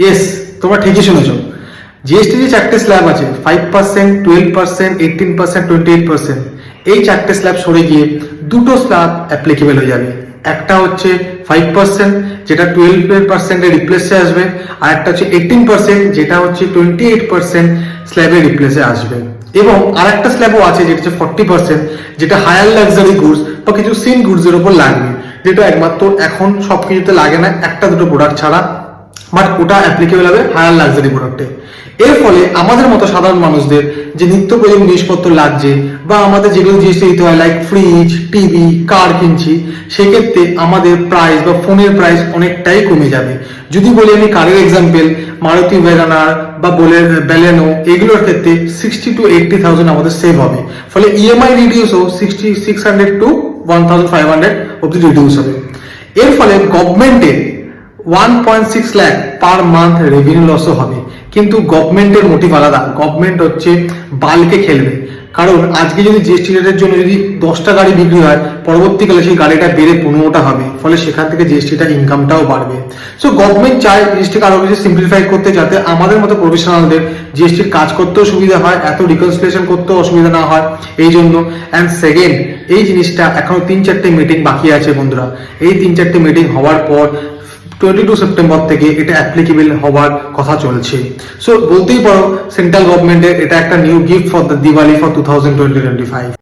Yes, তোমরা ঠিকই শুনেছো। জিএসটি যে চারটে স্ল্যাব আছে, 5%, 12%, 18%, 28%, এই চারটে স্ল্যাব সরে গিয়ে দুটো স্ল্যাব অ্যাপ্লিকেবল হয়ে যাবে। একটা হচ্ছে 5%, যেটা 12% রিপ্লেসে আসবে, আর একটা হচ্ছে 18%, যেটা হচ্ছে 28% স্ল্যাবের রিপ্লেসে আসবে। এবং আর একটা স্ল্যাবও আছে যেটা হচ্ছে 40%, যেটা হায়ার লাক্সারি গুডস বা কিছু সিন গুডস এর উপর লাগবে, যেটা একমাত্র এখন সবকিছুতে লাগে না, একটা দুটো প্রোডাক্ট ছাড়া, বাট ওটা অ্যাপ্লিকেবল হবে হায়ার লাক্সারি প্রোডাক্টে। এর ফলে আমাদের মতো সাধারণ মানুষদের যে নিত্য প্রয়োজনীয় জিনিসপত্র লাগছে বা আমাদের যেগুলো জিনিস দিতে হয়, লাইক ফ্রিজ, টিভি, কার কিনছি, সেক্ষেত্রে আমাদের প্রাইস বা ফোনের প্রাইস অনেকটাই কমে যাবে। যদি বলি আমি কারের এক্সাম্পল, মারুতি ভ্যাগানার বা বেলেনো, এগুলোর ক্ষেত্রে 60 to 80,000 আমাদের সেভ হবে। ফলে ইএমআই রিডিউসও 600 to 1,500 অব্দি রিডিউস হবে। এর ফলে গভর্নমেন্টের 1.6 লাখ পার মান্থ রেভিনিউ লসও হবে। কিন্তু গভর্নমেন্টের মোটিভ আলাদা, গভর্নমেন্ট হচ্ছে বাল্কে খেলবে। কারণ আজকে যদি জিএসটি রেটের জন্য যদি 10টা গাড়ি বিক্রি হয়, পরবর্তীকালে সেই গাড়িটা বেড়ে 15টা হবে, ফলে সেখান থেকে জিএসটিটা ইনকামটাও বাড়বে। সো গভর্নমেন্ট চায় জিএসটিকে আরো বেশি সিম্পলিফাই করতে, যাতে আমাদের মতো প্রফেশনালদের জিএসটির কাজ করতেও সুবিধা হয়, এত রিকনসিলিয়েশন করতেও অসুবিধা না হয়, এই জন্য। অ্যান্ড সেকেন্ড, এই জিনিসটা এখনো 3-4টে মিটিং বাকি আছে বন্ধুরা। এই 3-4টে মিটিং হওয়ার পর 22 সেপ্টেম্বর থেকে এটা অ্যাপ্লিকেবল হওয়ার কথা চলছে। সো বলতেই পারো সেন্ট্রাল গভর্নমেন্টের এটা একটা new gift for the Diwali for 2020-25।